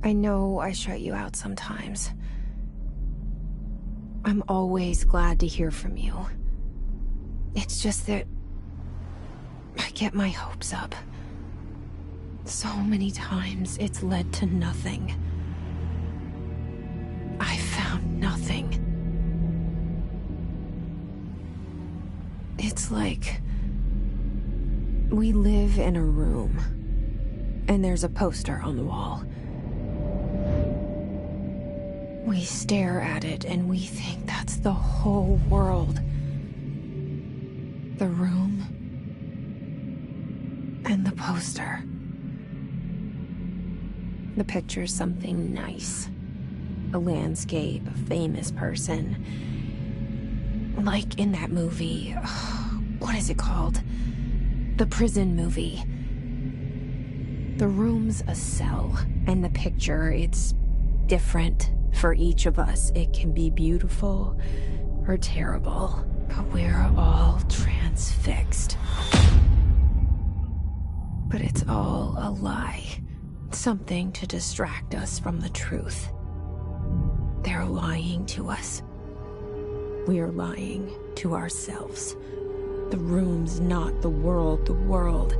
I know I shut you out sometimes. I'm always glad to hear from you. It's just that I get my hopes up. So many times it's led to nothing. I found nothing. It's like we live in a room, and there's a poster on the wall. We stare at it and we think that's the whole world. The room and the poster. The picture's something nice. A landscape, a famous person. Like in that movie, what is it called? The prison movie. The room's a cell, and the picture, it's different for each of us. It can be beautiful or terrible, but we're all transfixed. But it's all a lie. Something to distract us from the truth. They're lying to us. We're lying to ourselves. The room's not the world. The world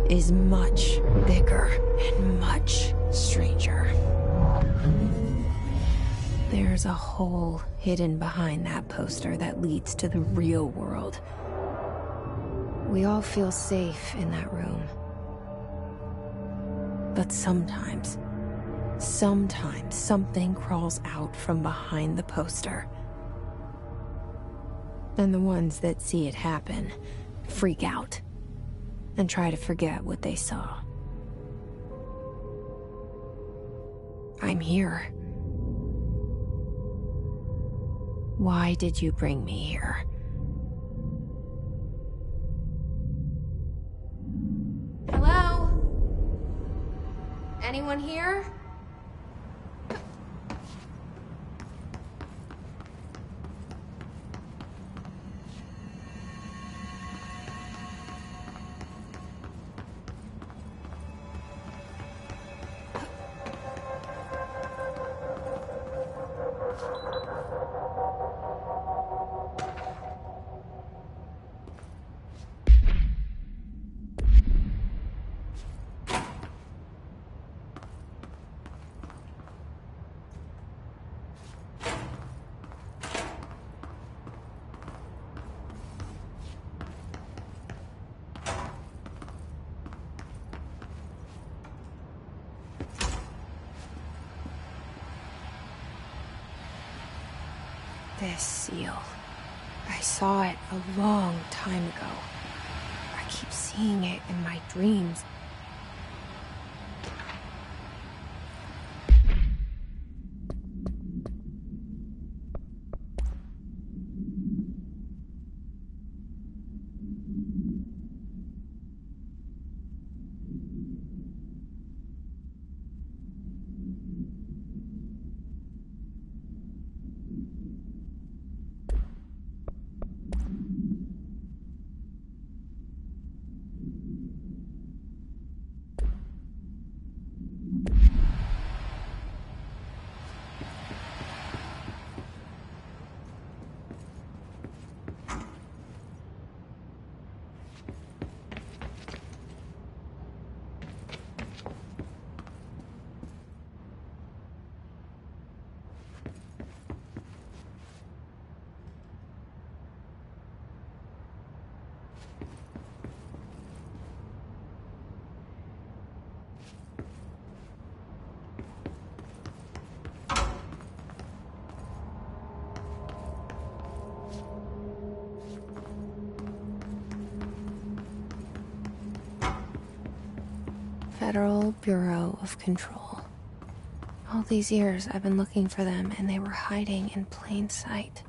is much bigger and much stranger. There's a hole hidden behind that poster that leads to the real world. We all feel safe in that room. But sometimes something crawls out from behind the poster. And the ones that see it happen freak out and try to forget what they saw. I'm here. Why did you bring me here? Hello? Anyone here? This seal. I saw it a long time ago. I keep seeing it in my dreams. Federal Bureau of Control. All these years I've been looking for them, and they were hiding in plain sight.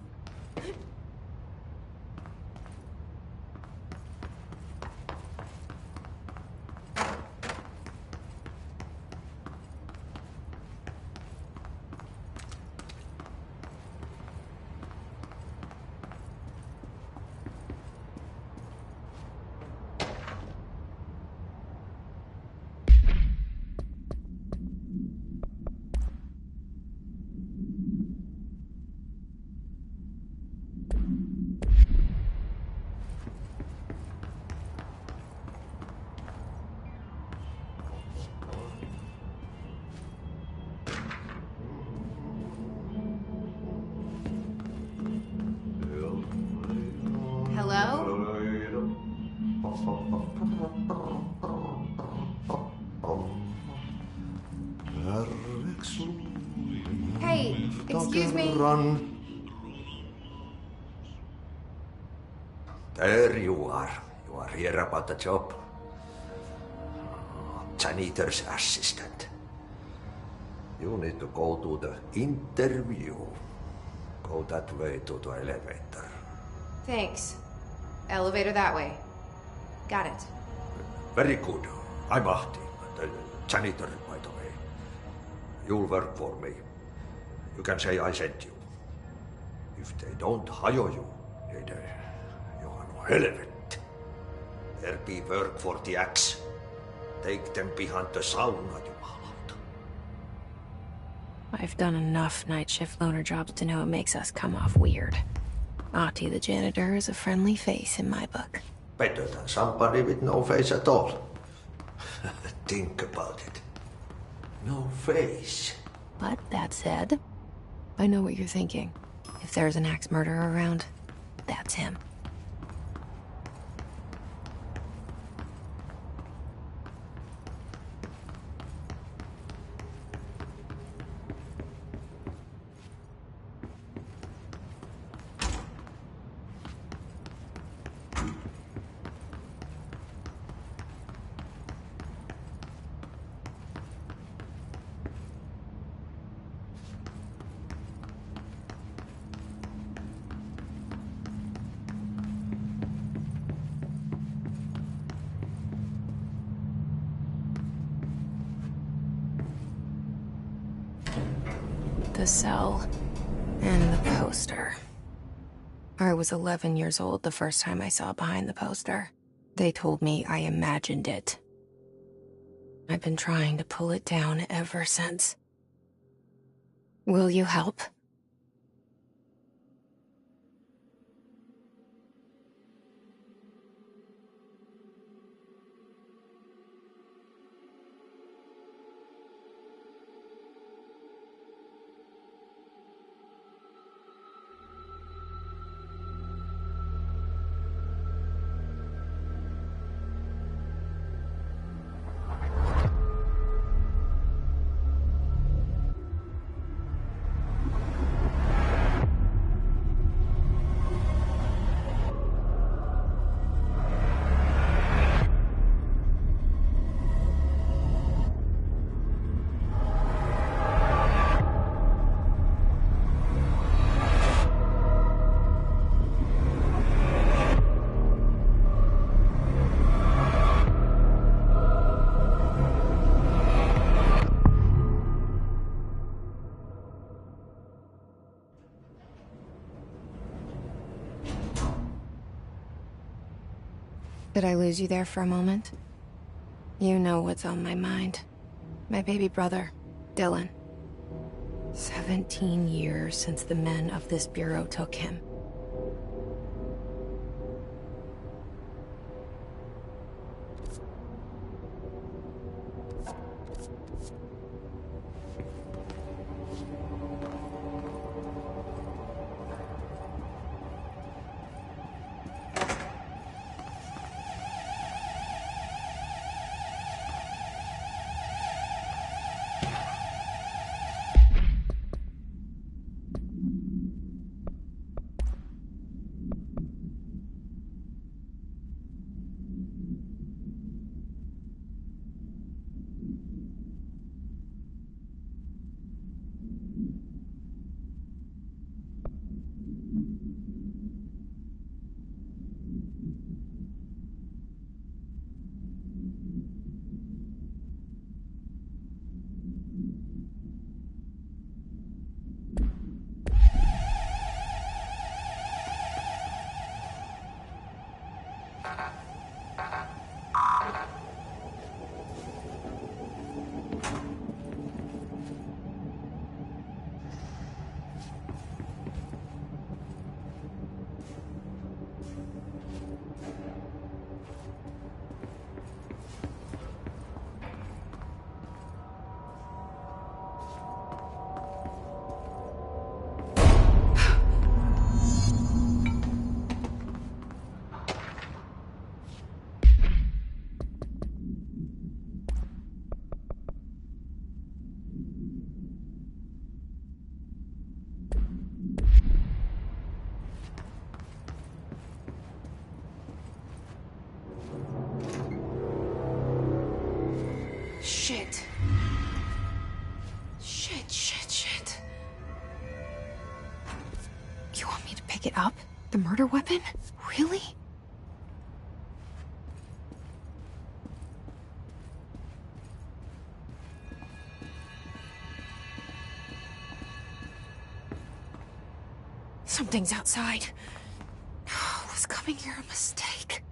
Hey, excuse me. There you are. You are here about the job. Janitor's assistant. You need to go to the interview. Go that way to the elevator. Thanks. Elevator that way. Got it. Very good. I'm Ahti, the janitor, by the way. You'll work for me. You can say I sent you. If they don't hire you, then you are no helvet. There be work for the axe. Take them behind the sauna, jumalauta. I've done enough night shift loner jobs to know it makes us come off weird. Ahti the janitor is a friendly face in my book. Better than somebody with no face at all. Think about it. No face. But that said, I know what you're thinking. If there's an axe murderer around, that's him. The cell and the poster. I was 11 years old the first time I saw behind the poster. They told me I imagined it. I've been trying to pull it down ever since. Will you help? Did I lose you there for a moment? You know what's on my mind. My baby brother, Dylan. 17 years since the men of this bureau took him. Shit. Shit. You want me to pick it up? The murder weapon? Really? Something's outside. Was coming here a mistake?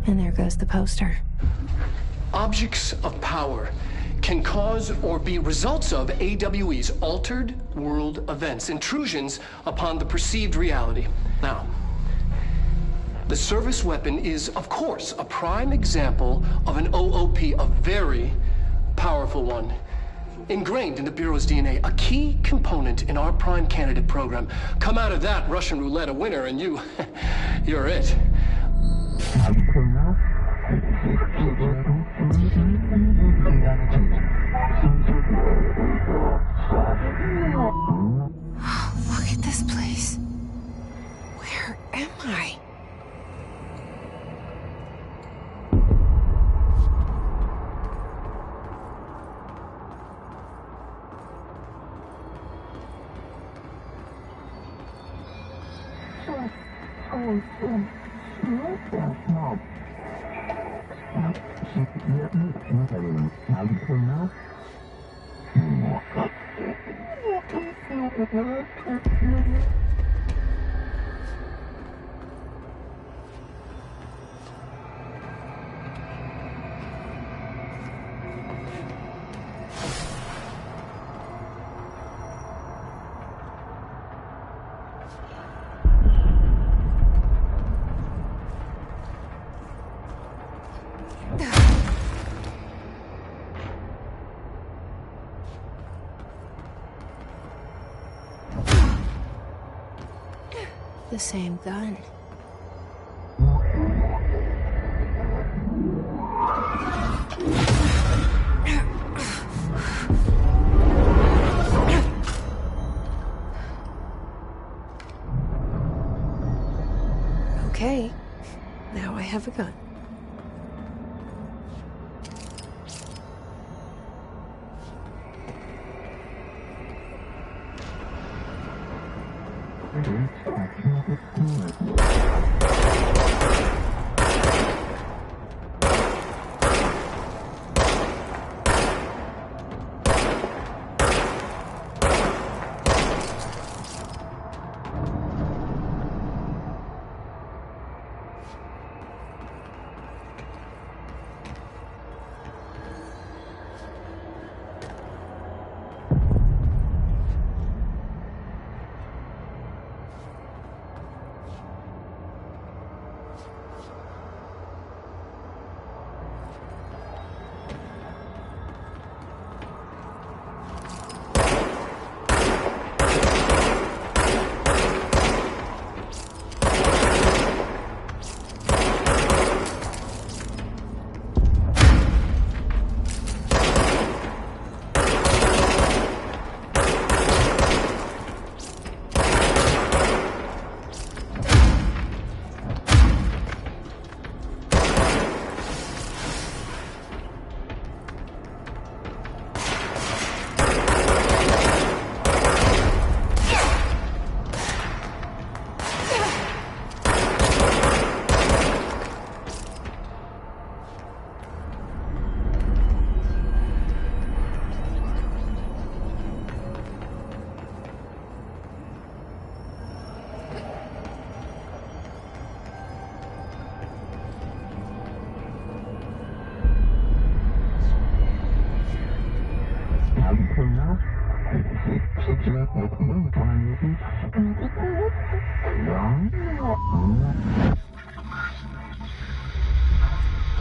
And there goes the poster. Objects of power can cause or be results of AWE's altered world events, intrusions upon the perceived reality. Now, the service weapon is, of course, a prime example of an OOP, a very powerful one. Ingrained in the Bureau's DNA, a key component in our prime candidate program. Come out of that Russian roulette a winner and you're it. Look at this place. Where am I? The same gun. Okay, now I have a gun.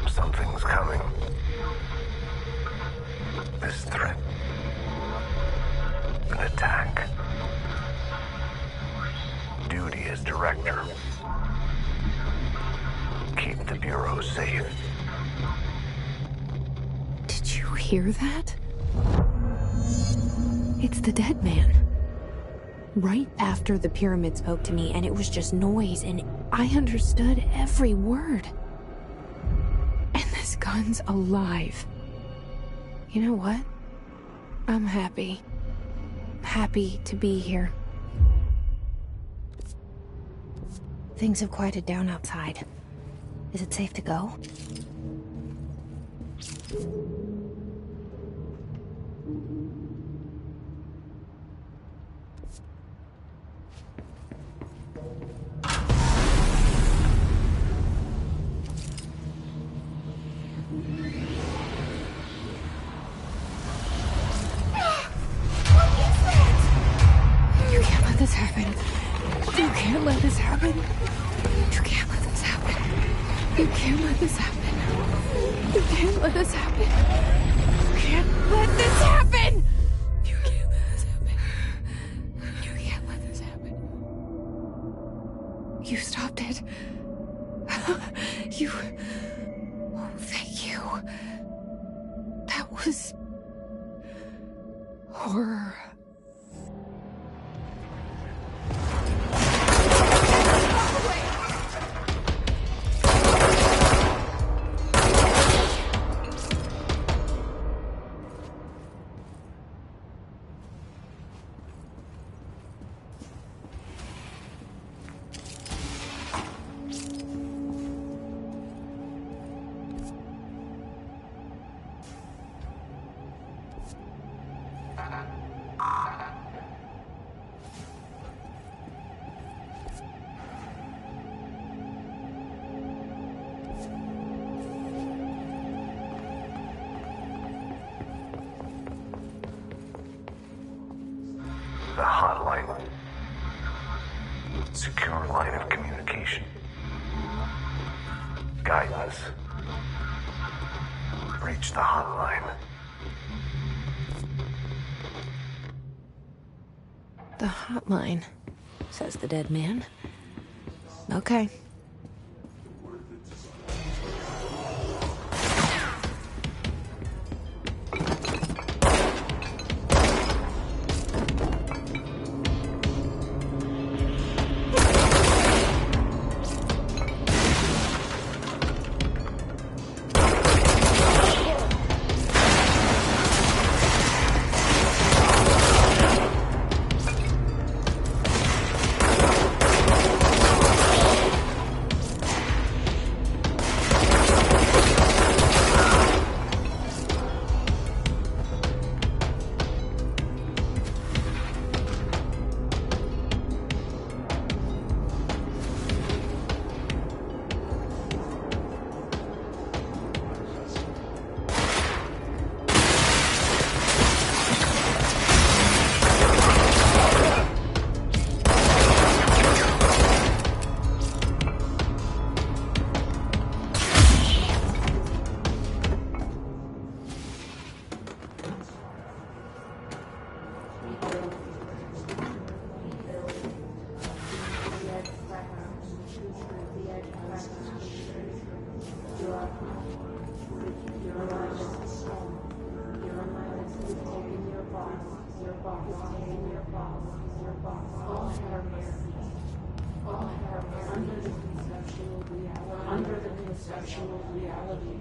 Something's coming. This threat. An attack. Duty as director. Keep the Bureau safe. hear that? It's the dead man. Right after the pyramid spoke to me, and it was just noise, and I understood every word. And this gun's alive. You know what? I'm happy. Happy to be here. Things have quieted down outside. Is it safe to go? You stopped it. You... Oh, thank you. That was... horror. The hotline. Secure line of communication. Guidance. Reach the hotline. The hotline, says the dead man. Okay. Under the conceptual reality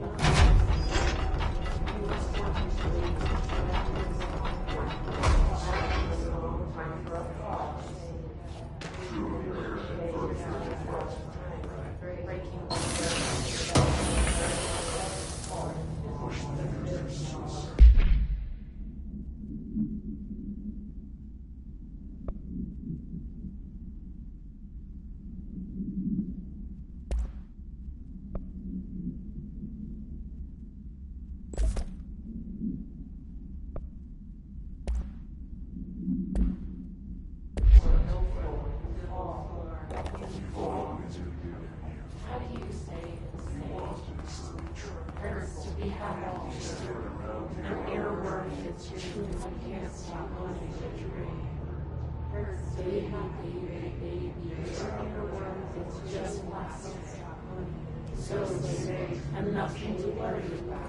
So safe and nothing to worry about.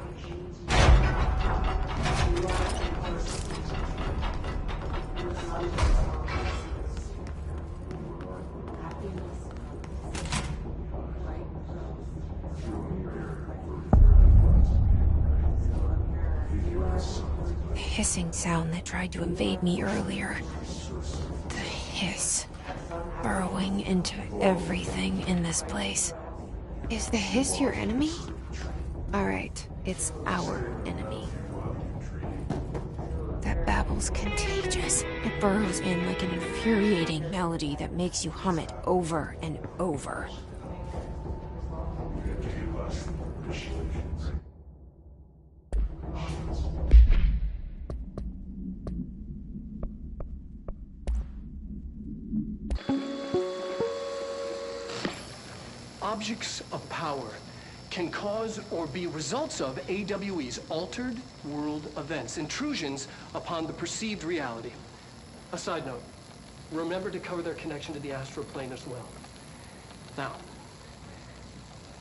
The hissing sound that tried to invade me earlier. The hiss. Burrowing into everything in this place. Is the hiss your enemy? Alright, it's our enemy. That babble's contagious. It burrows in like an infuriating melody that makes you hum it over and over. Objects of power can cause or be results of AWE's altered world events, intrusions upon the perceived reality. A side note, remember to cover their connection to the astral plane as well. Now,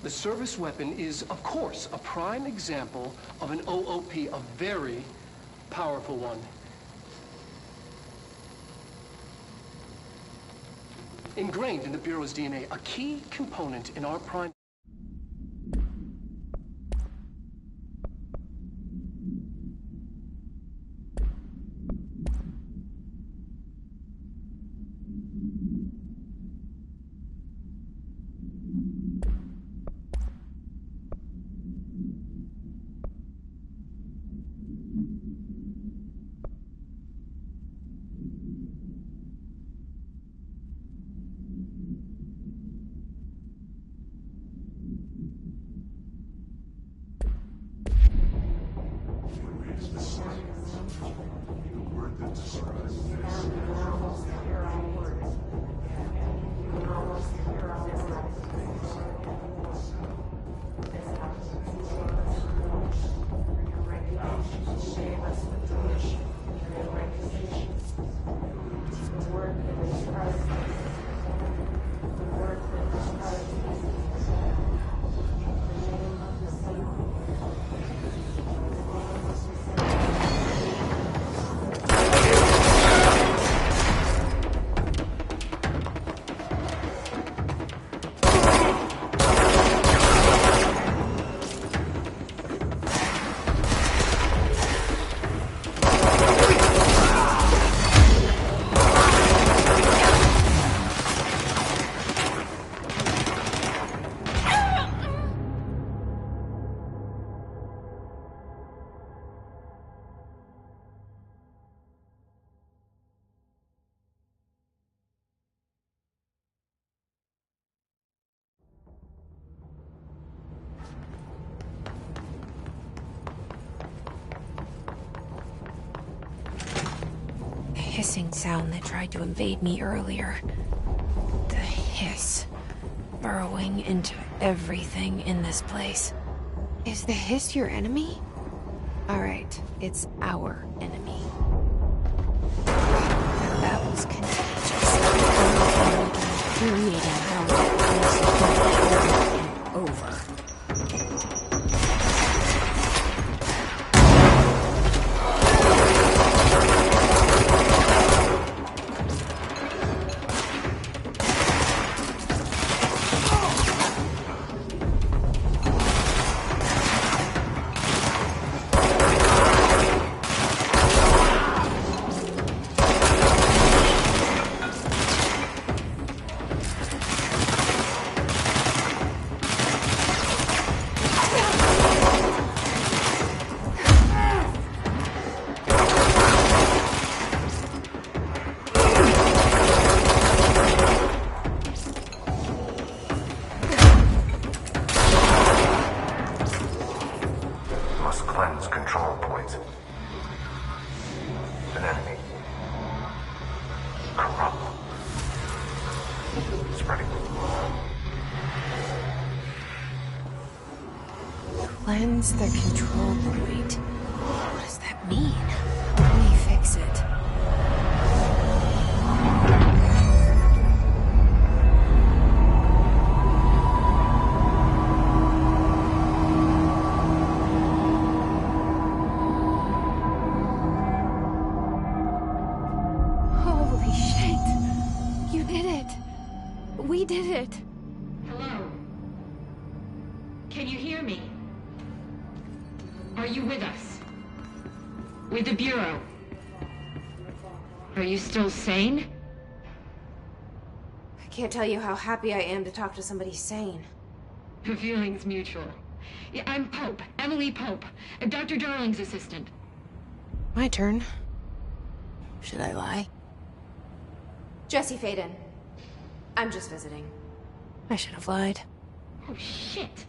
the service weapon is, of course, a prime example of an OOP, a very powerful one. Ingrained in the Bureau's DNA, a key component in our prime... Hissing sound that tried to invade me earlier. The hiss. Burrowing into everything in this place. Is the hiss your enemy? Alright, it's our enemy. That babble's contagious. Infuriating how it makes you hum it over and over. Cleanse control points. An enemy. Corrupt. Spreading. Cleanse the control point. What does that mean? Let me fix it. We did it! Hello? Can you hear me? Are you with us? With the Bureau? Are you still sane? I can't tell you how happy I am to talk to somebody sane. The feeling's mutual. Yeah, I'm Pope, Emily Pope, Dr. Darling's assistant. My turn. Should I lie? Jesse Faden. I'm just visiting. I should have lied. Oh, shit.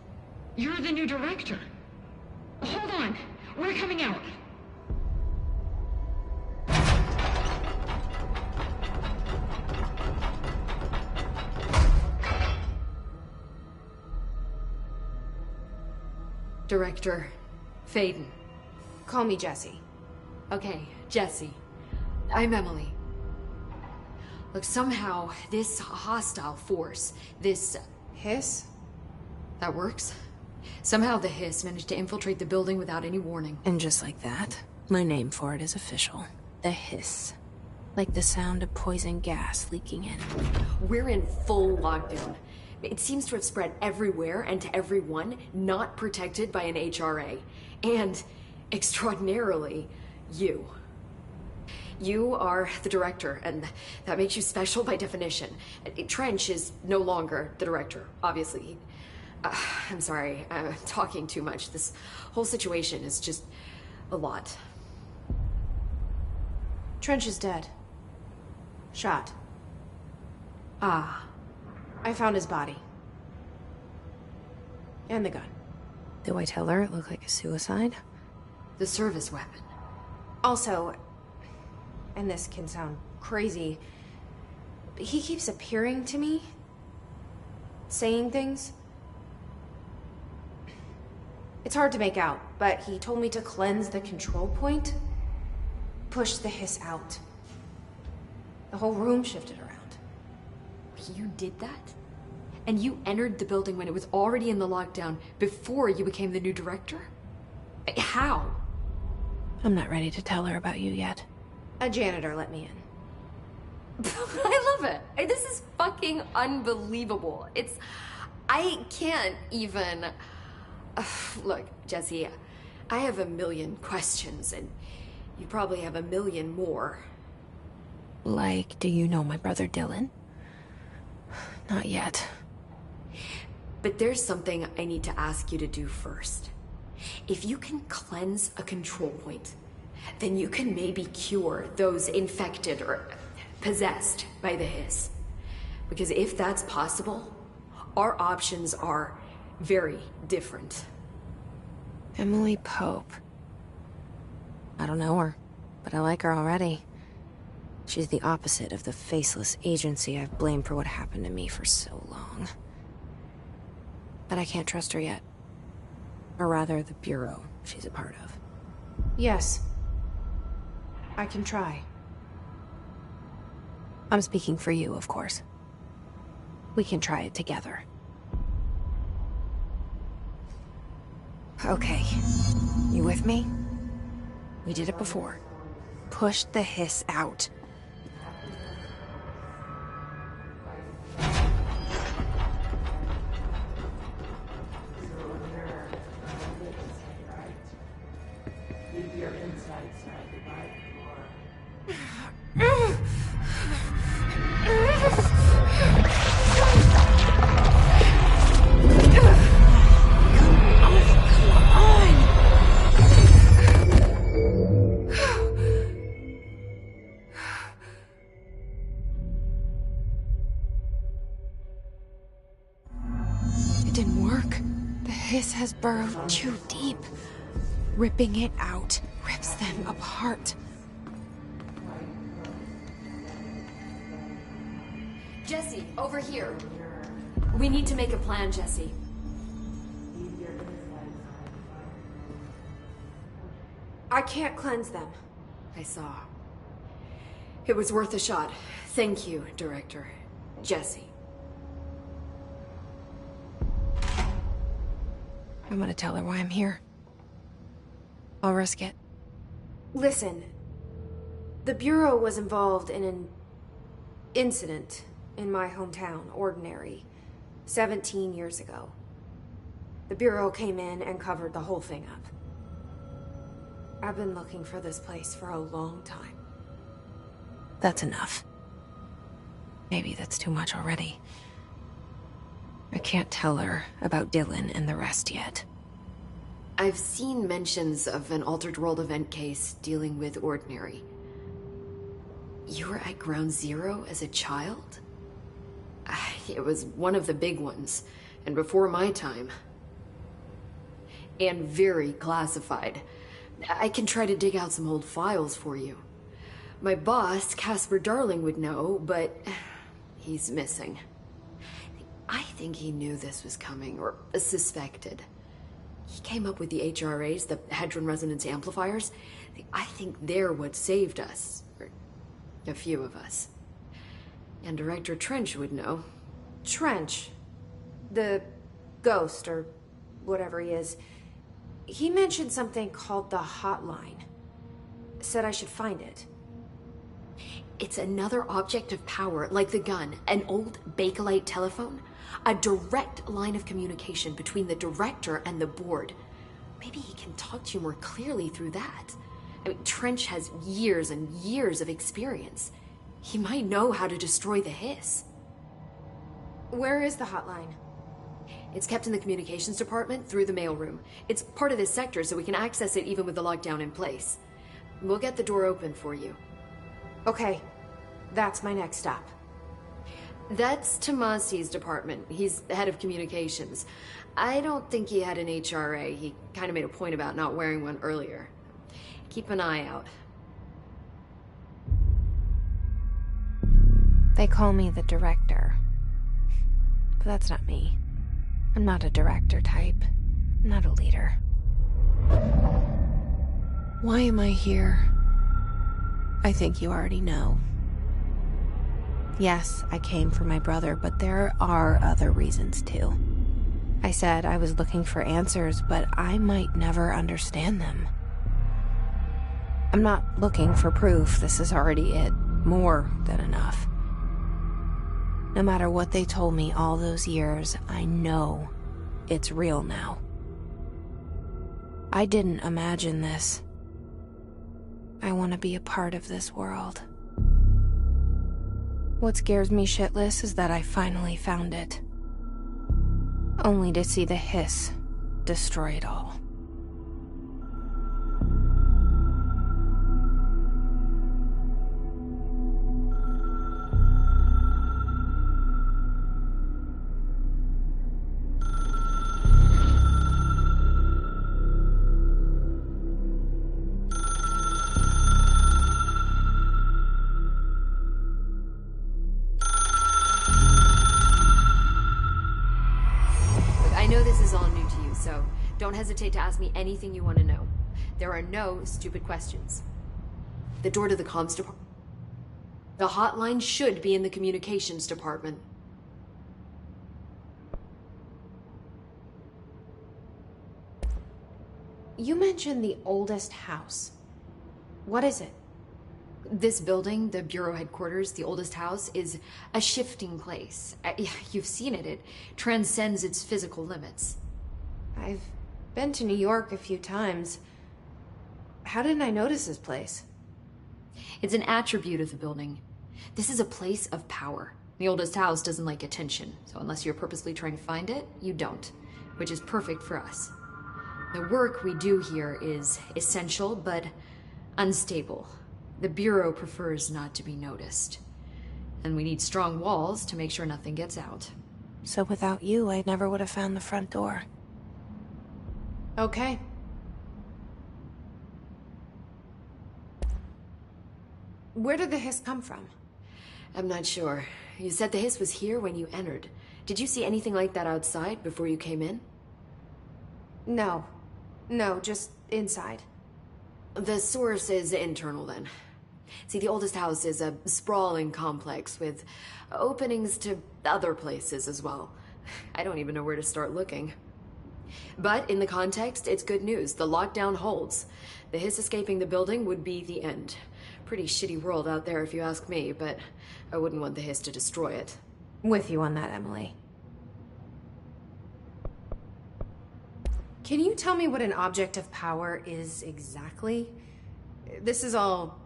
You're the new director. Hold on. We're coming out. Director Faden. Call me Jesse. Okay, Jesse. I'm Emily. Look, somehow this hostile force, this... Hiss? That works? Somehow the Hiss managed to infiltrate the building without any warning. And just like that, my name for it is official. The Hiss. Like the sound of poison gas leaking in. We're in full lockdown. It seems to have spread everywhere and to everyone not protected by an HRA. And, extraordinarily, you. You are the director, and that makes you special by definition. Trench is no longer the director, obviously. I'm sorry, I'm talking too much. This whole situation is just a lot. Trench is dead. Shot. Ah. I found his body. And the gun. Do I tell her it looked like a suicide? The service weapon. Also, and this can sound crazy, but he keeps appearing to me, saying things. It's hard to make out, but he told me to cleanse the control point, push the Hiss out. The whole room shifted around. You did that? And you entered the building when it was already in the lockdown before you became the new director? How? I'm not ready to tell her about you yet. A janitor let me in. I love it. This is fucking unbelievable. I can't even... Look, Jesse, I have a million questions, and you probably have a million more. Like, do you know my brother Dylan? Not yet. But there's something I need to ask you to do first. If you can cleanse a control point, then you can maybe cure those infected or possessed by the Hiss. Because if that's possible, our options are very different. Emily Pope. I don't know her, but I like her already. She's the opposite of the faceless agency I've blamed for what happened to me for so long. But I can't trust her yet. Or rather, the Bureau she's a part of. Yes. I can try. I'm speaking for you, of course. We can try it together. Okay. You with me? We did it before. Push the Hiss out. Has burrowed too deep. Ripping it out rips them apart. Jesse, over here. We need to make a plan, Jesse. I can't cleanse them. I saw. It was worth a shot. Thank you, Director. Jesse. I'm gonna tell her why I'm here. I'll risk it. Listen. The Bureau was involved in an incident in my hometown, Ordinary, 17 years ago. The Bureau came in and covered the whole thing up. I've been looking for this place for a long time. That's enough. Maybe that's too much already. I can't tell her about Dylan and the rest yet. I've seen mentions of an Altered World event case dealing with Ordinary. You were at Ground Zero as a child? It was one of the big ones, and before my time. And very classified. I can try to dig out some old files for you. My boss, Casper Darling, would know, but he's missing. I think he knew this was coming, or suspected. He came up with the HRAs, the Hadron Resonance Amplifiers. I think they're what saved us. Or a few of us. And Director Trench would know. Trench? The ghost, or whatever he is. He mentioned something called the Hotline. Said I should find it. It's another object of power, like the gun, an old Bakelite telephone. A direct line of communication between the director and the board. Maybe he can talk to you more clearly through that. I mean, Trench has years and years of experience. He might know how to destroy the Hiss. Where is the hotline? It's kept in the communications department through the mailroom. It's part of this sector, so we can access it even with the lockdown in place. We'll get the door open for you. Okay, that's my next stop. That's Tomasi's department. He's the head of communications. I don't think he had an HRA. He kind of made a point about not wearing one earlier. Keep an eye out. They call me the director. But that's not me. I'm not a director type. I'm not a leader. Why am I here? I think you already know. Yes, I came for my brother, but there are other reasons too. I said I was looking for answers, but I might never understand them. I'm not looking for proof. This is already it. More than enough. No matter what they told me all those years, I know it's real now. I didn't imagine this. I want to be a part of this world. What scares me shitless is that I finally found it. Only to see the Hiss destroy it all. Don't hesitate to ask me anything you want to know. There are no stupid questions. The door to the comms department. The hotline should be in the communications department. You mentioned the oldest house. What is it? This building, the Bureau headquarters, the oldest house, is a shifting place. You've seen it. It transcends its physical limits. I've been to New York a few times. How didn't I notice this place? It's an attribute of the building. This is a place of power. The oldest house doesn't like attention, so unless you're purposely trying to find it, you don't, which is perfect for us. The work we do here is essential, but unstable. The Bureau prefers not to be noticed. And we need strong walls to make sure nothing gets out. So without you, I never would have found the front door. Okay. Where did the Hiss come from? I'm not sure. You said the Hiss was here when you entered. Did you see anything like that outside before you came in? No. No, just inside. The source is internal then. See, the oldest house is a sprawling complex with openings to other places as well. I don't even know where to start looking. But in the context, it's good news. The lockdown holds. The Hiss escaping the building would be the end. pretty shitty world out there if you ask me, but I wouldn't want the Hiss to destroy it. With you on that, Emily. Can you tell me what an object of power is exactly? This is all,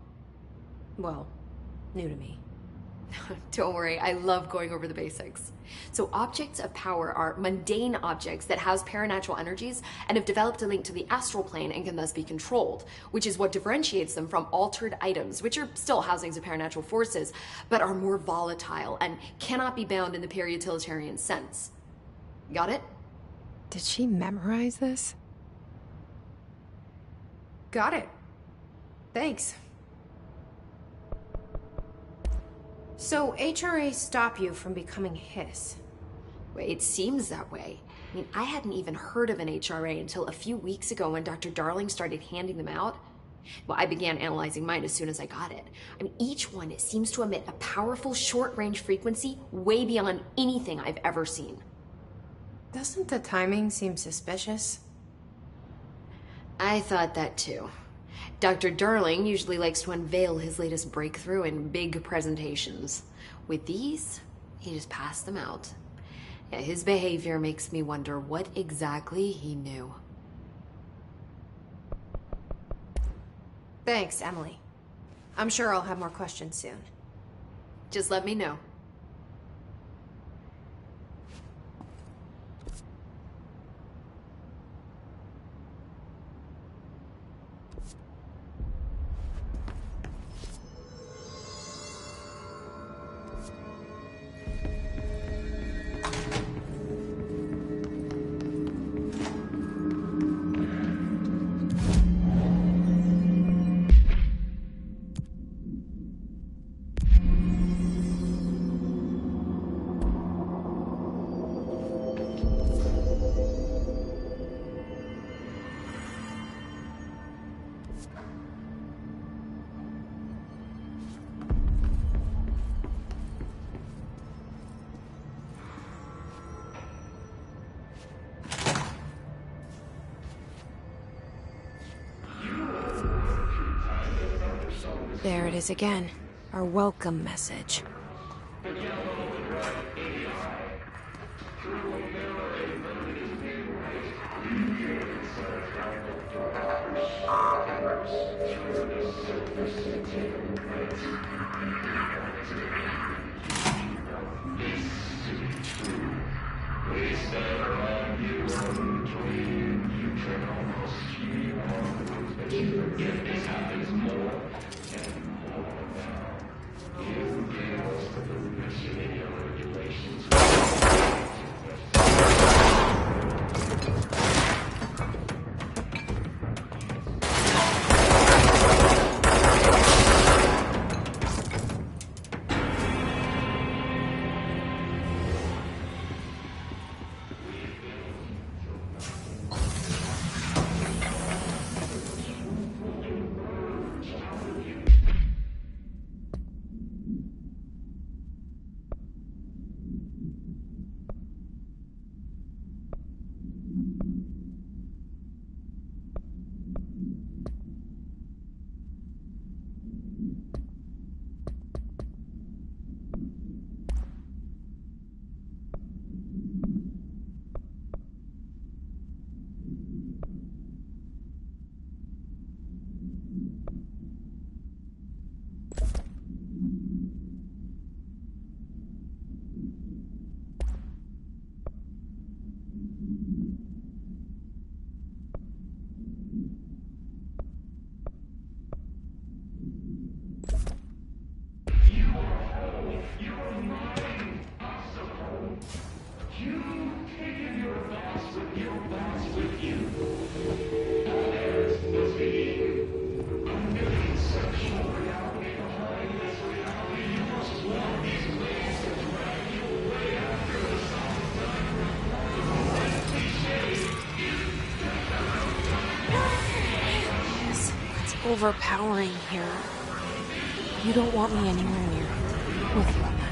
well, new to me. Don't worry, I love going over the basics. So objects of power are mundane objects that house paranatural energies and have developed a link to the astral plane and can thus be controlled, which is what differentiates them from altered items, which are still housings of paranatural forces, but are more volatile and cannot be bound in the pure utilitarian sense. Got it? Did she memorize this? Got it. Thanks. So, HRA stop you from becoming Hiss? Well, it seems that way. I mean, I hadn't even heard of an HRA until a few weeks ago when Dr. Darling started handing them out. Well, I began analyzing mine as soon as I got it. I mean, each one seems to emit a powerful short-range frequency way beyond anything I've ever seen. Doesn't the timing seem suspicious? I thought that too. Dr. Darling usually likes to unveil his latest breakthrough in big presentations. With these, he just passed them out. Yeah, his behavior makes me wonder what exactly he knew. Thanks, Emily. I'm sure I'll have more questions soon. Just let me know. There it is again. Our welcome message. Overpowering here. You don't want me anywhere near it. With you on that.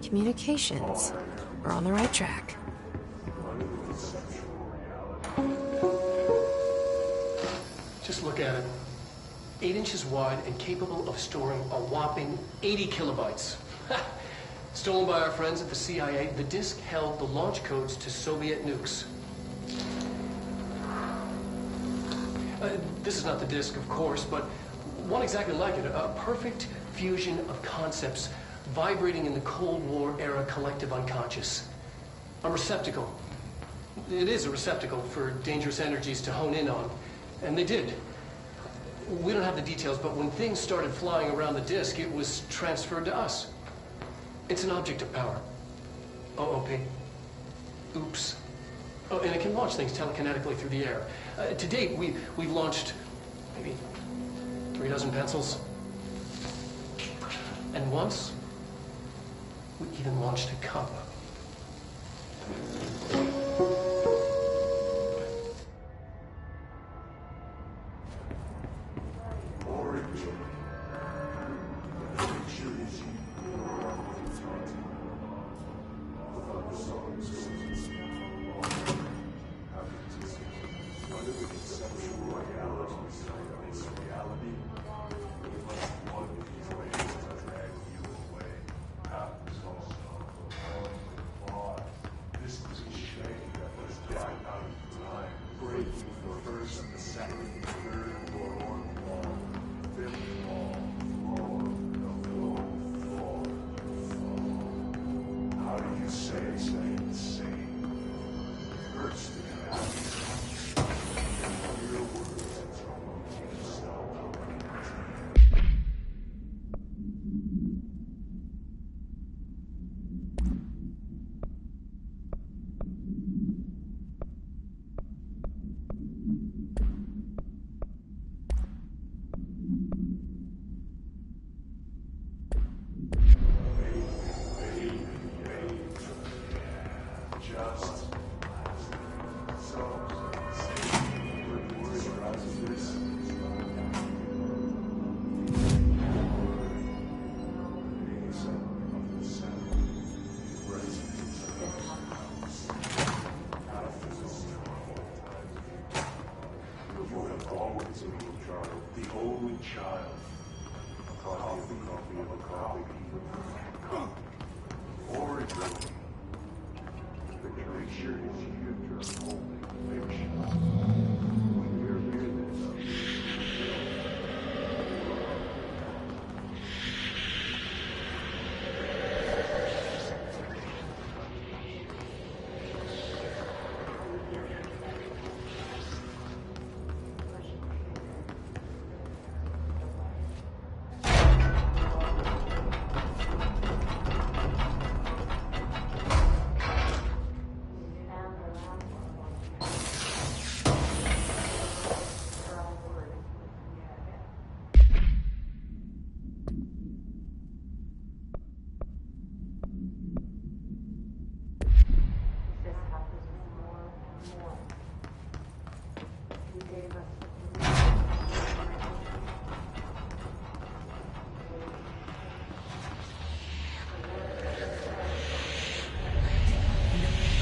Communications. We're on the right track. Just look at it. 8 inches wide and capable of storing a whopping 80 kilobytes. Stolen by our friends at the CIA, the disk held the launch codes to Soviet nukes. This is not the disk, of course, but one exactly like it. A perfect fusion of concepts vibrating in the Cold War era collective unconscious. A receptacle. It is a receptacle for dangerous energies to hone in on. And they did. We don't have the details, but when things started flying around the disk, it was transferred to us. It's an object of power. OOP. Oops. Oh, and it can launch things telekinetically through the air. To date, we've launched maybe 3 dozen pencils. And once, we even launched a cup.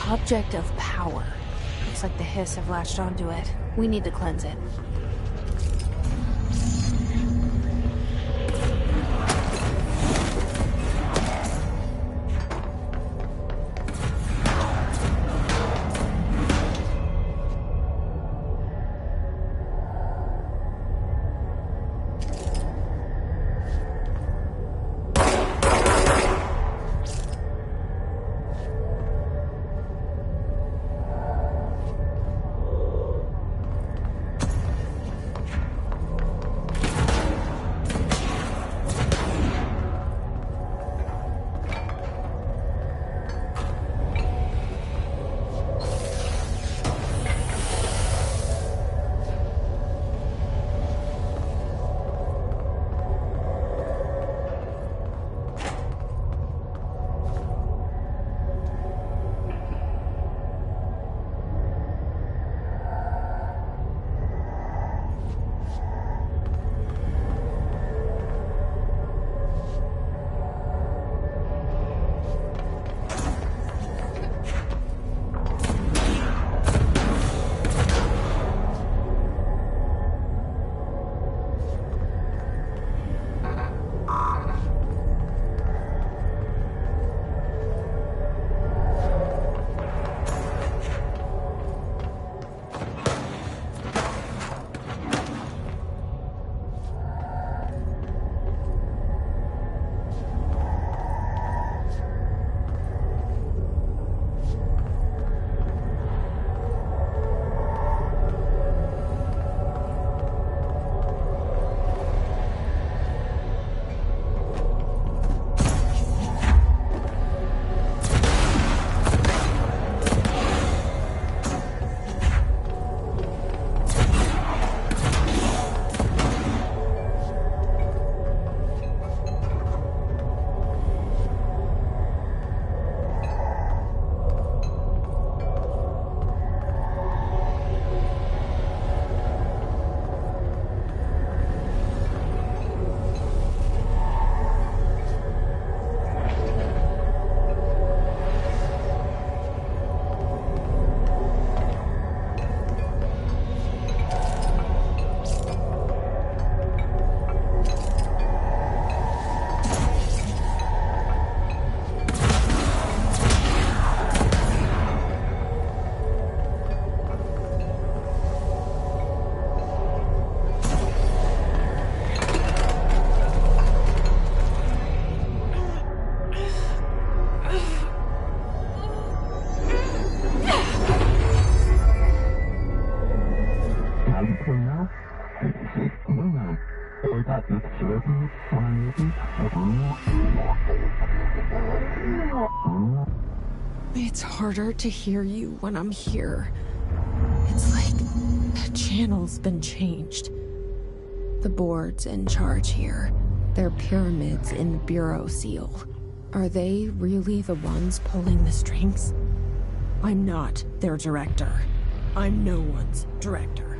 Object of power. Looks like the Hiss have latched onto it. We need to cleanse it. It's harder to hear you when I'm here. It's like the channel's been changed. The board's in charge here. They're pyramids in the Bureau seal. Are they really the ones pulling the strings? I'm not their director. I'm no one's director.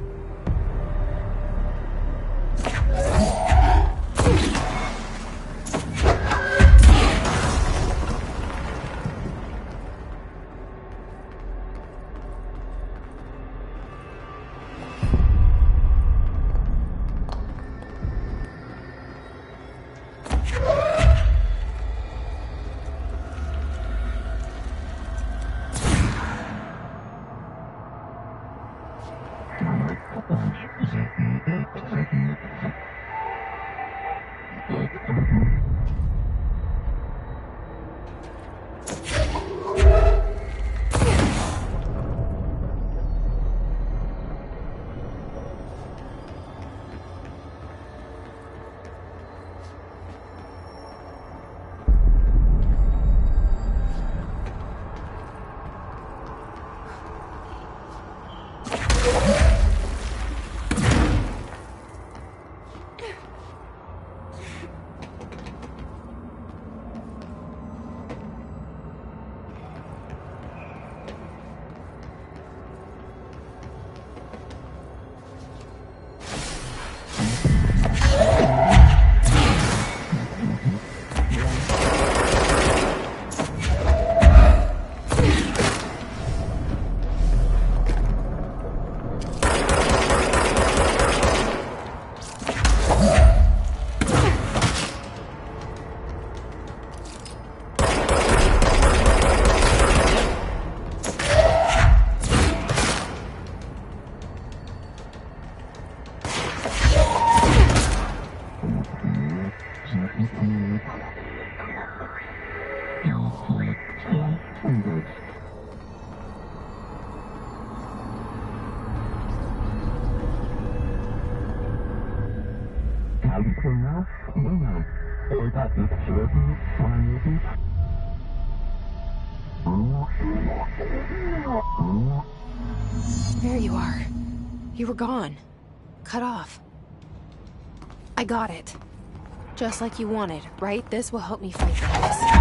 There you are. You were gone. Cut off. I got it. Just like you wanted, right? This will help me fight this.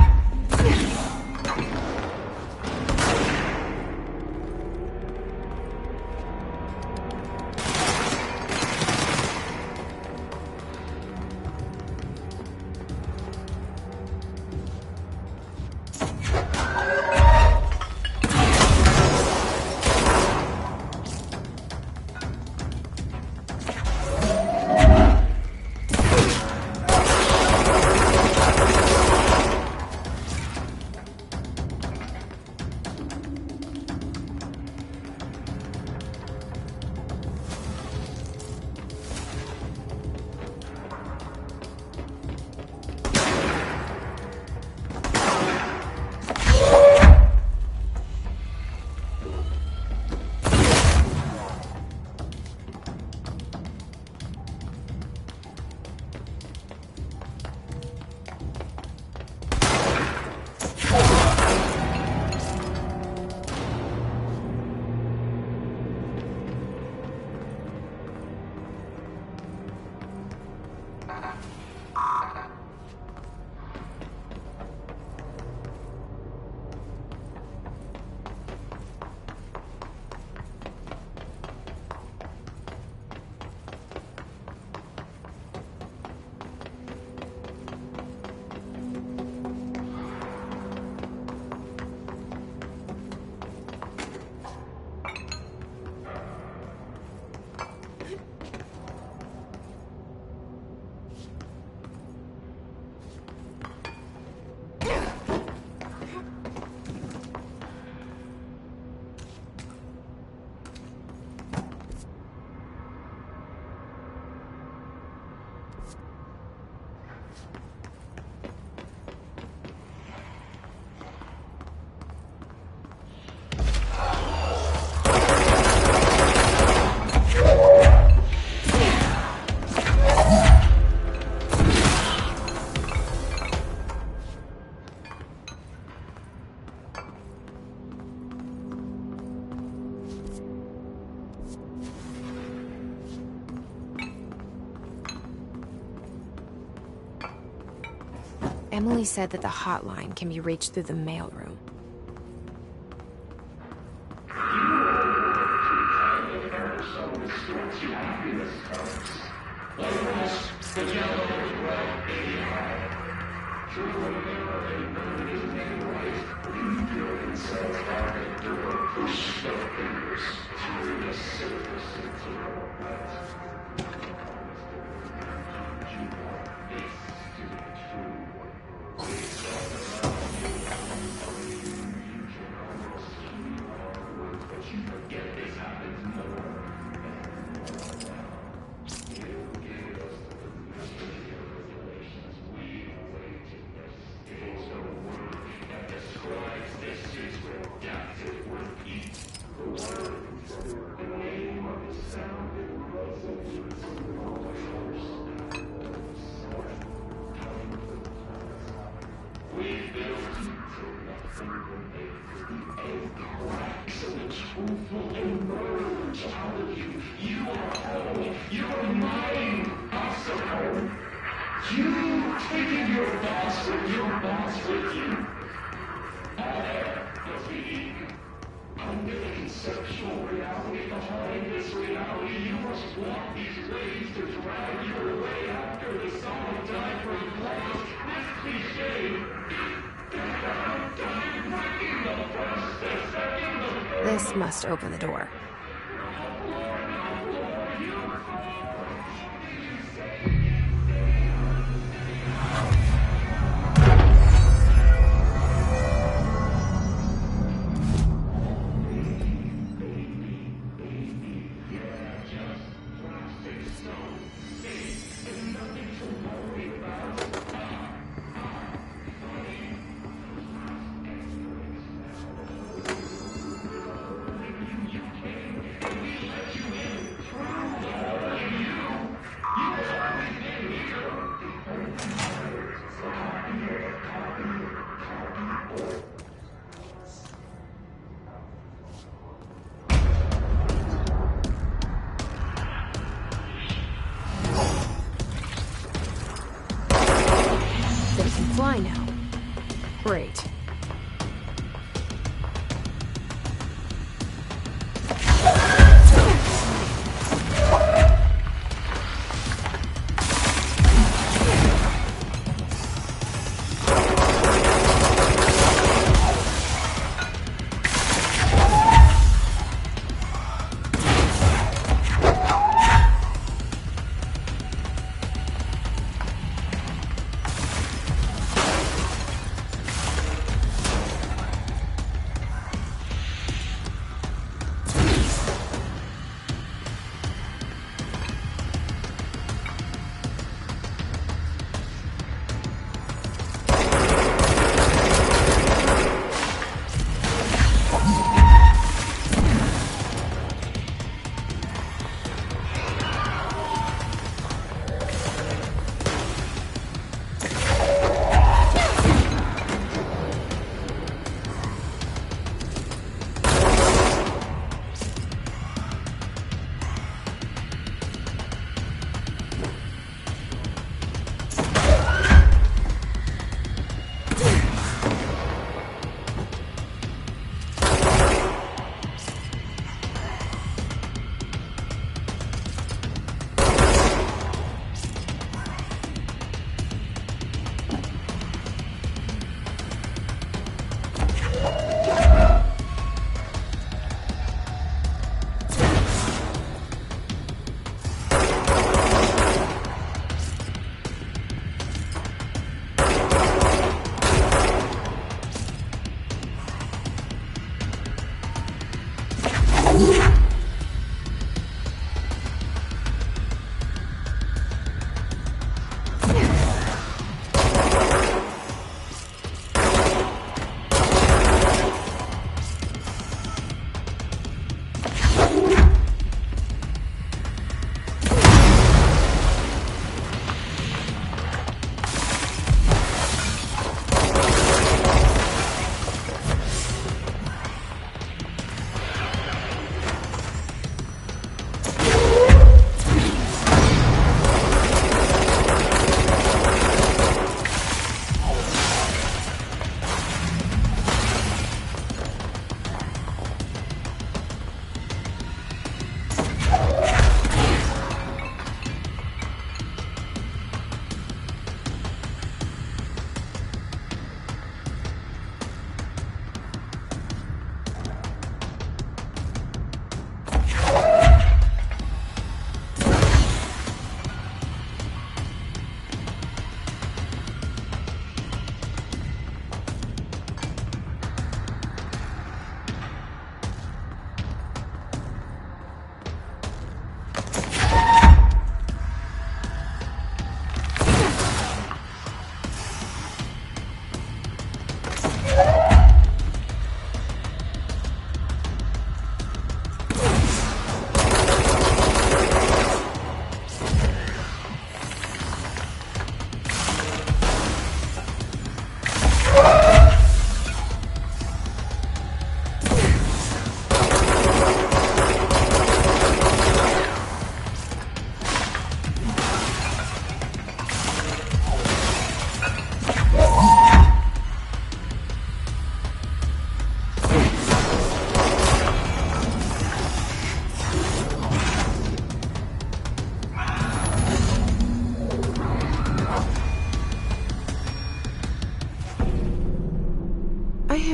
Emily said that the hotline can be reached through the mailroom. This must open the door. Fly now. Great.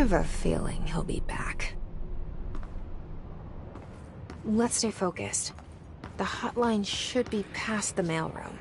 have a feeling he'll be back. Let's stay focused. The hotline should be past the mailroom.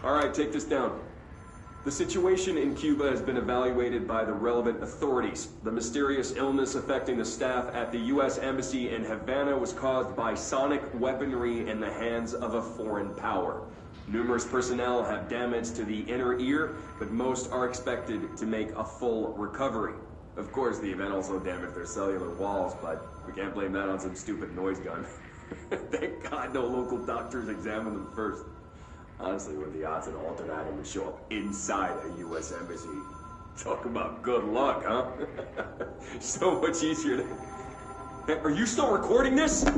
All right, take this down. The situation in Cuba has been evaluated by the relevant authorities. The mysterious illness affecting the staff at the U.S. Embassy in Havana was caused by sonic weaponry in the hands of a foreign power. Numerous personnel have damage to the inner ear, but most are expected to make a full recovery. Of course, the event also damaged their cellular walls, but we can't blame that on some stupid noise gun. Thank God no local doctors examined them first. Honestly, what are the odds an alternate atom would show up inside a U.S. embassy? Talk about good luck, huh? So much easier to... Hey, are you still recording this?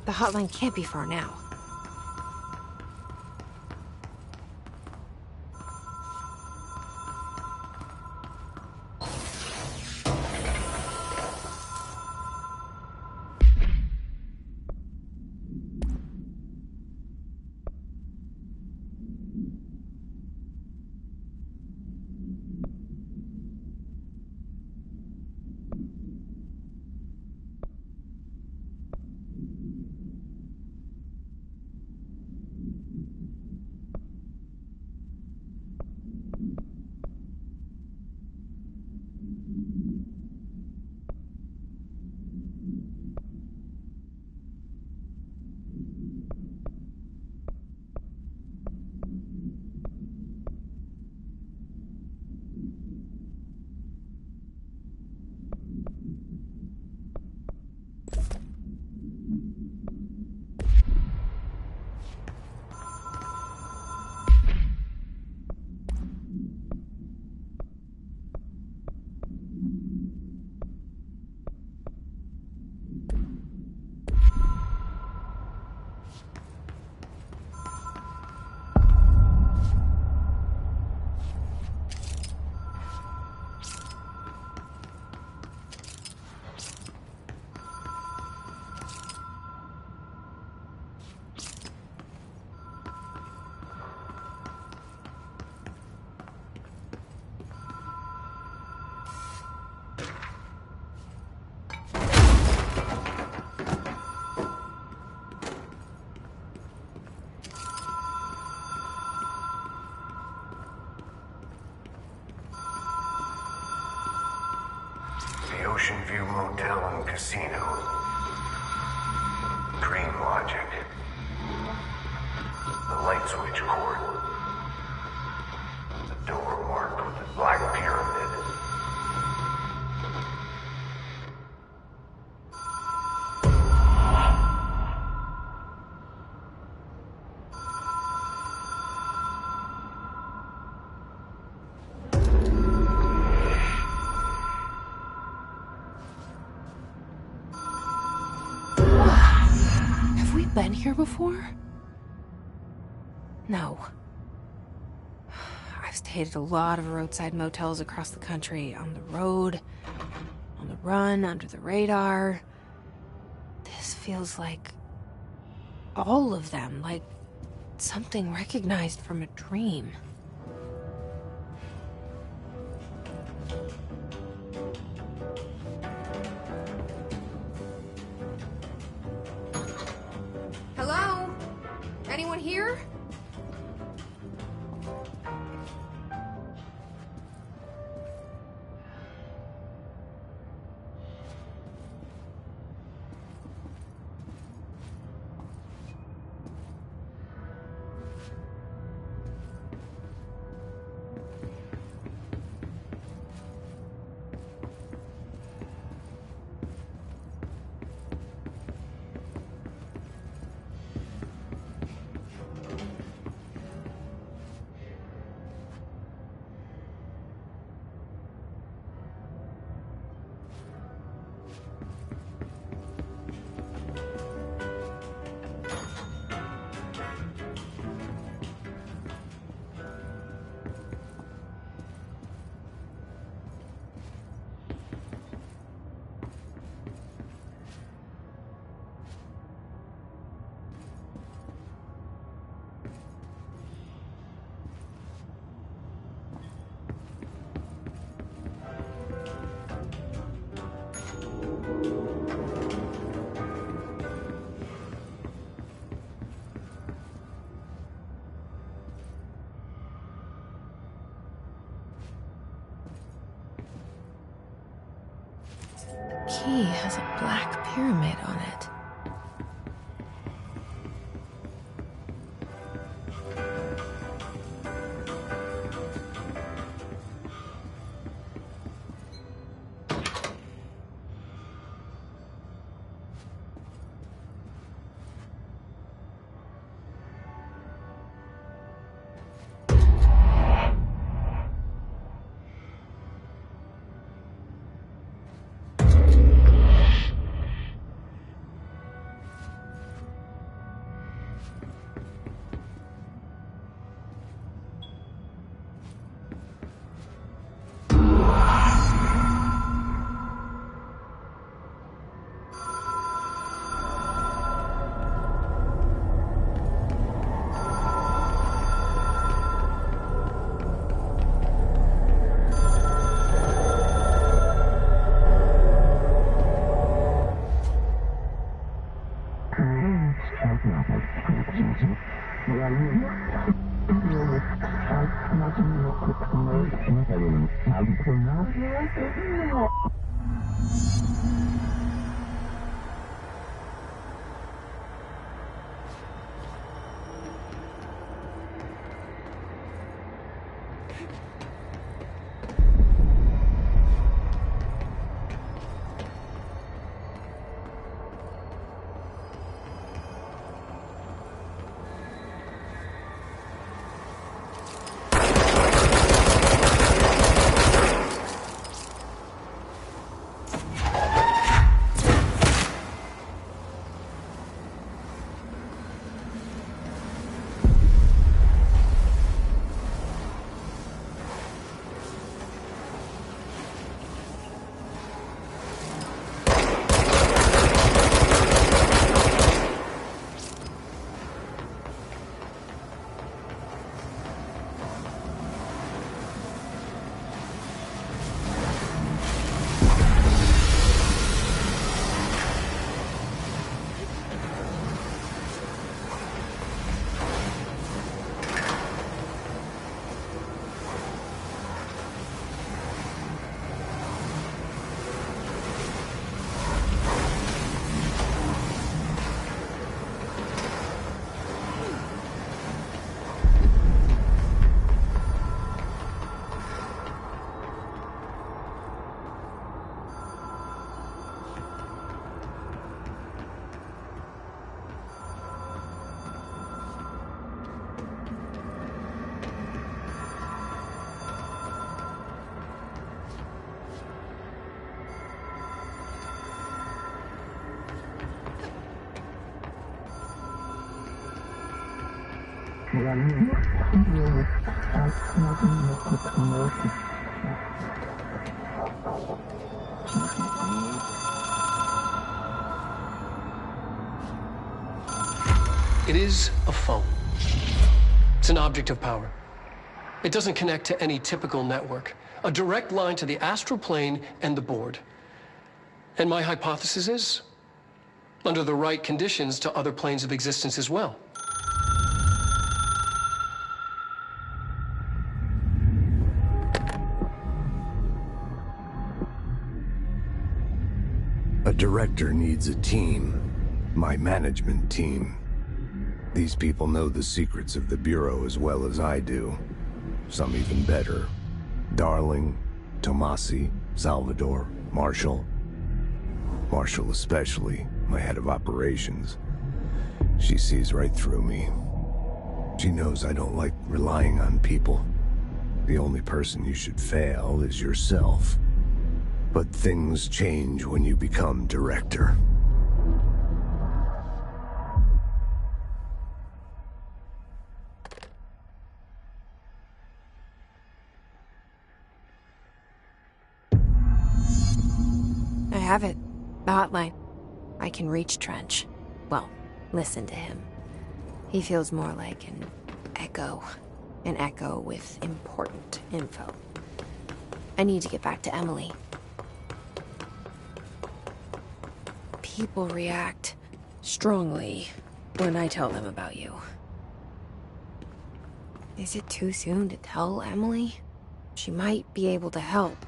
The hotline can't be far now. Ocean View Motel and Casino. Dream Logic. The light switch cord. The door marked with the Black Pyramid. been here before? No. I've stayed at a lot of roadside motels across the country, on the road, on the run, under the radar. This feels like all of them, like something recognized from a dream. Hello? Anyone here? The key has a black pyramid on it. It is a phone. It's an object of power. It doesn't connect to any typical network. A direct line to the astral plane and the board. And my hypothesis is, under the right conditions, to other planes of existence as well. A director needs a team. My management team. These people know the secrets of the Bureau as well as I do. Some even better. Darling, Tomasi, Salvador, Marshall. Marshall especially, my head of operations. She sees right through me. She knows I don't like relying on people. The only person you should fail is yourself. But things change when you become director. I have it. The hotline. I can reach Trench. Well, listen to him. He feels more like an echo. An echo with important info. I need to get back to Emily. People react strongly when I tell them about you. Is it too soon to tell Emily? She might be able to help.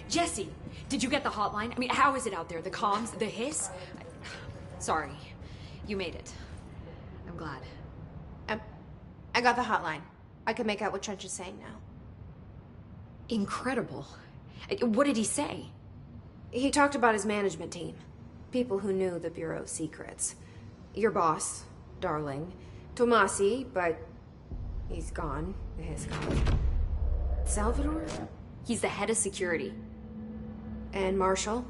Jesse, did you get the hotline? I mean, how is it out there? The comms? The hiss? Sorry. You made it. I'm glad. I got the hotline. I can make out what Trench is saying now. Incredible. What did he say? He talked about his management team. People who knew the Bureau's secrets. Your boss, Darling. Tomasi, but he's gone. His gone. Salvador? He's the head of security. And Marshall?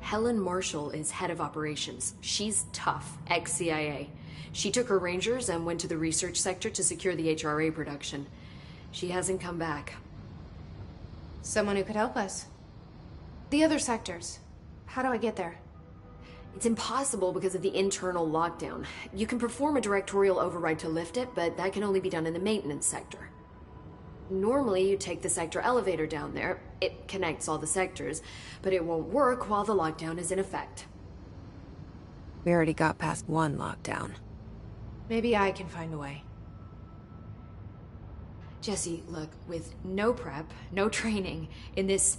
Helen Marshall is head of operations. She's tough, ex-CIA. She took her Rangers and went to the research sector to secure the HRA production. She hasn't come back. Someone who could help us. The other sectors. How do I get there? It's impossible because of the internal lockdown. You can perform a directorial override to lift it, but that can only be done in the maintenance sector. Normally, you take the sector elevator down there. It connects all the sectors, but it won't work while the lockdown is in effect. We already got past one lockdown. Maybe I can find a way. Jesse, look, with no prep, no training, in this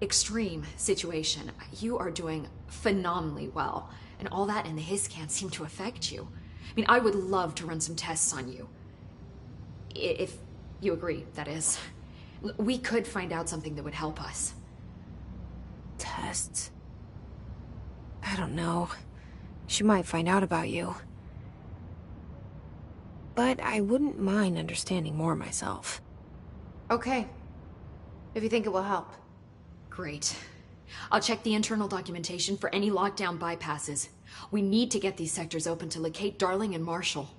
extreme situation, you are doing phenomenally well. And all that and the hiss can't seem to affect you. I mean, I would love to run some tests on you. If you agree, that is. We could find out something that would help us. Tests? I don't know. She might find out about you. but I wouldn't mind understanding more myself. Okay. If you think it will help. Great. I'll check the internal documentation for any lockdown bypasses. We need to get these sectors open to locate Darling and Marshall.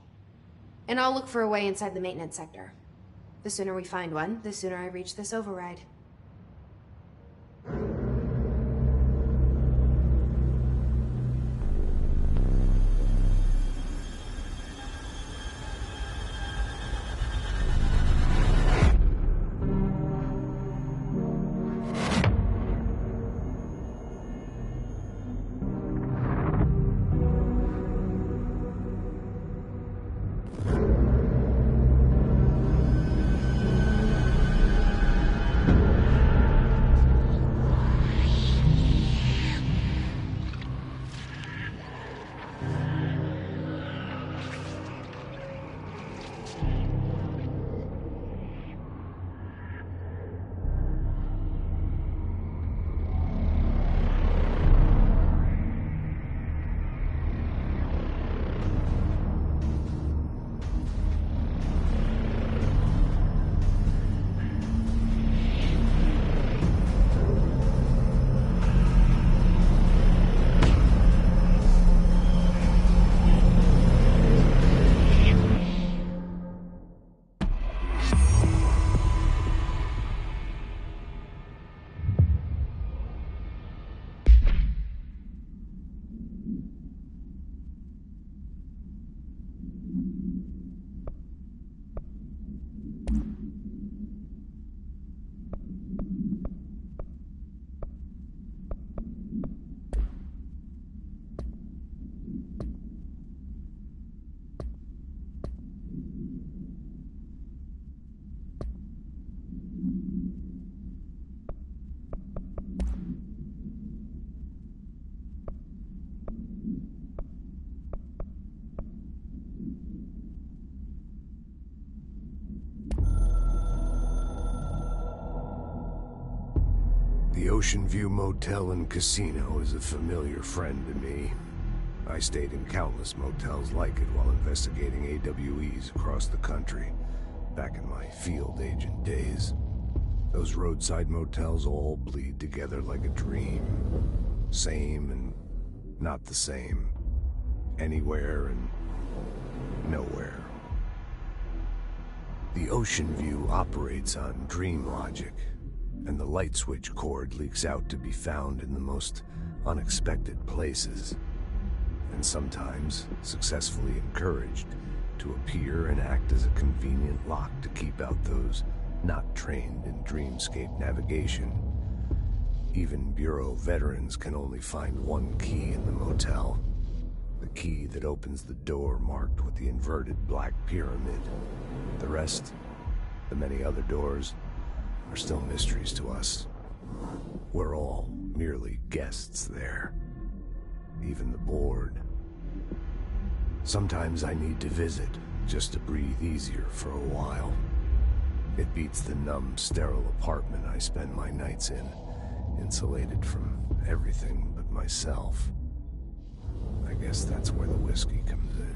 And I'll look for a way inside the maintenance sector. The sooner we find one, the sooner I reach this override. The Ocean View Motel and Casino is a familiar friend to me. I stayed in countless motels like it while investigating AWEs across the country, back in my field agent days. Those roadside motels all bleed together like a dream. Same and not the same. Anywhere and nowhere. The Ocean View operates on dream logic, and the light switch cord leaks out to be found in the most unexpected places, and sometimes successfully encouraged to appear and act as a convenient lock to keep out those not trained in dreamscape navigation. Even Bureau veterans can only find one key in the motel. The key that opens the door marked with the inverted black pyramid. The rest, the many other doors, are still mysteries to us. We're all merely guests there. Even the board. Sometimes I need to visit, just to breathe easier for a while. It beats the numb, sterile apartment I spend my nights in, insulated from everything but myself. I guess that's where the whiskey comes in.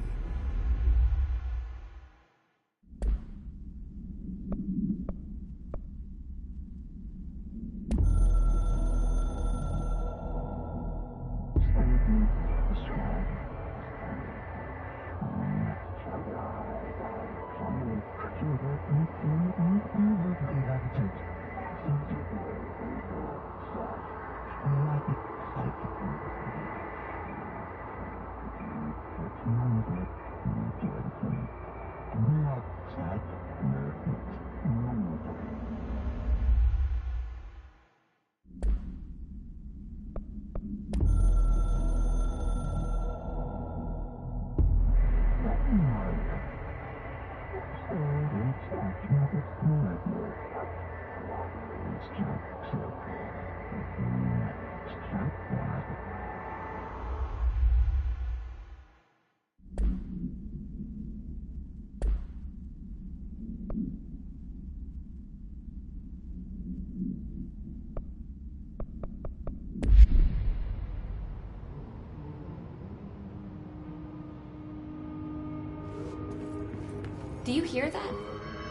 Do you hear that?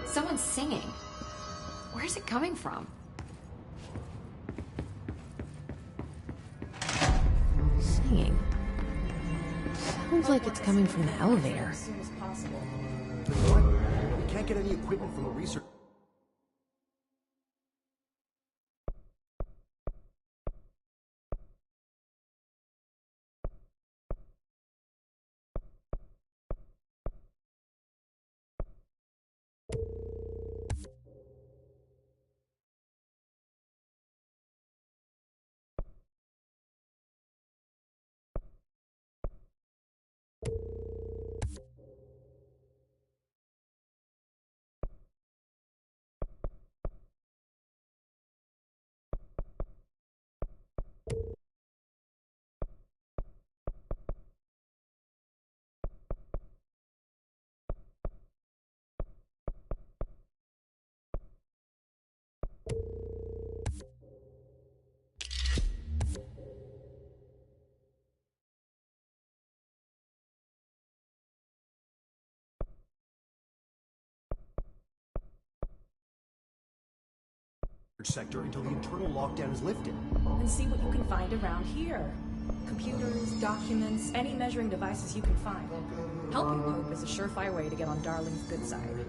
Someone's singing. Where's it coming from? Singing. Sounds like it's coming from the elevator. As soon as possible. What? We can't get any equipment from a research. Sector until the internal lockdown is lifted. And see what you can find around here. Computers, documents, any measuring devices you can find. Helping Pope is a surefire way to get on Darling's good side.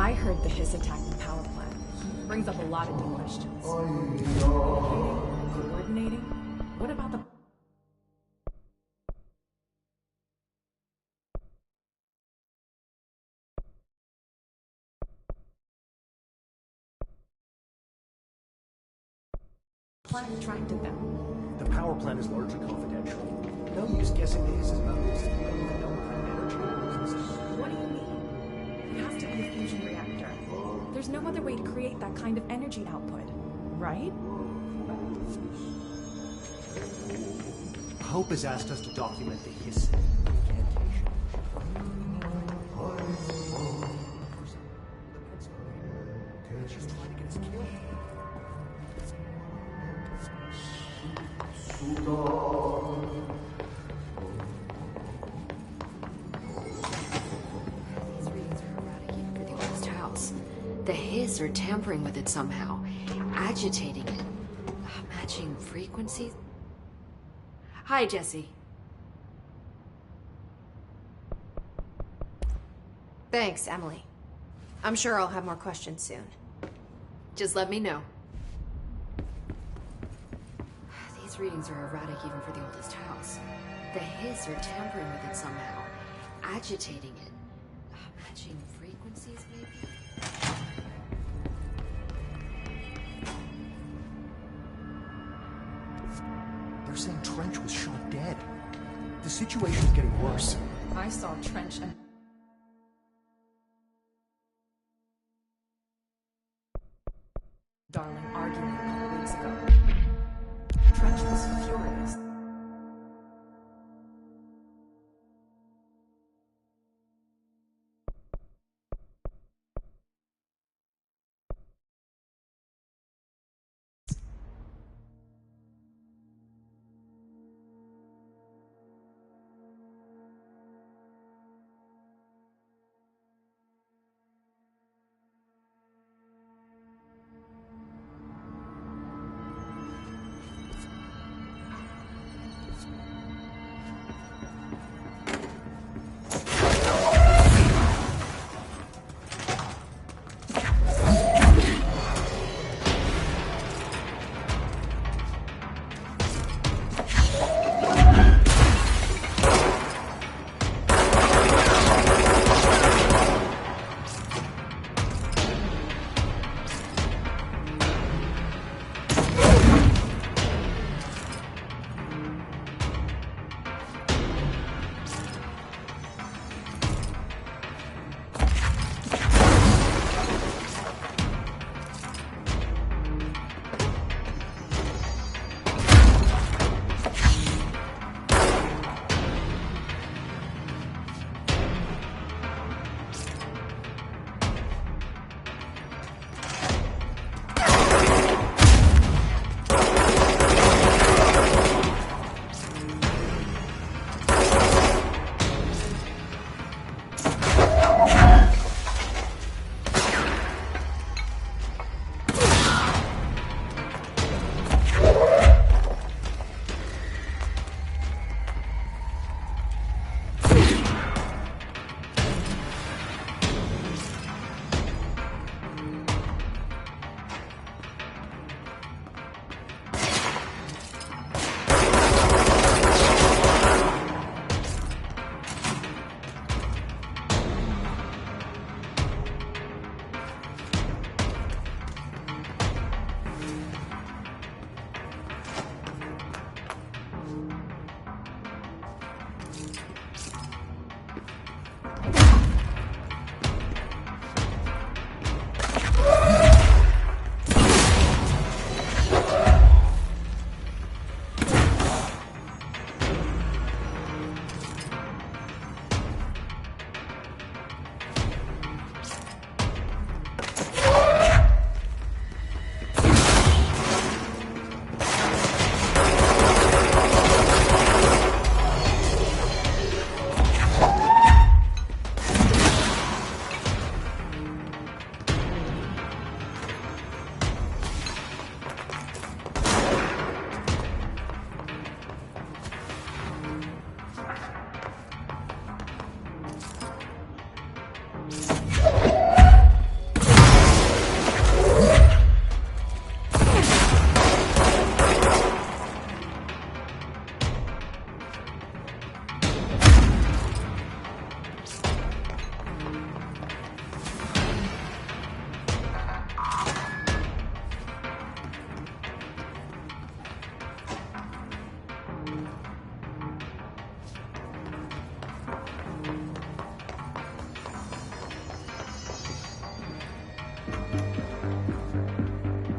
I heard the Hiss attacked the power plant. Brings up a lot of deep questions. Coordinating? What about the... plant attracted them? The power plant is largely confidential. No use guessing the Hiss's motives if we don't even know what kind of energy it uses. What do you mean? It has to be a fusion reactor. There's no other way to create that kind of energy output, right? Hope has asked us to document the Hiss incantation. It's just trying to get us killed. These readings are erratic even for the oldest house. The Hiss are tampering with it somehow, agitating it, matching frequencies. Hi, Jesse. Thanks, Emily. I'm sure I'll have more questions soon. Just let me know. These readings are erratic even for the oldest house. The Hiss are tampering with it somehow, agitating it, matching frequencies maybe? saying Trench was shot dead. The situation's getting worse. I saw Trench and... Darling arguing a couple weeks ago. Trench was furious.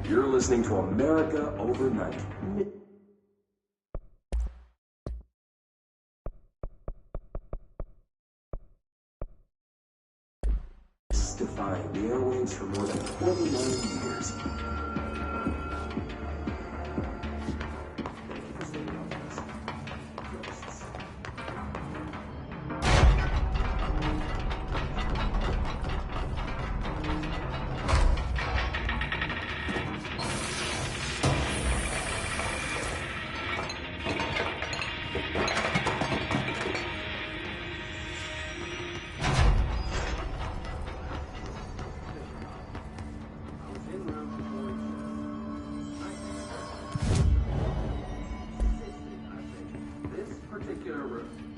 You're listening to America Overnight. Defying the airwaves for more than 29 years. This particular room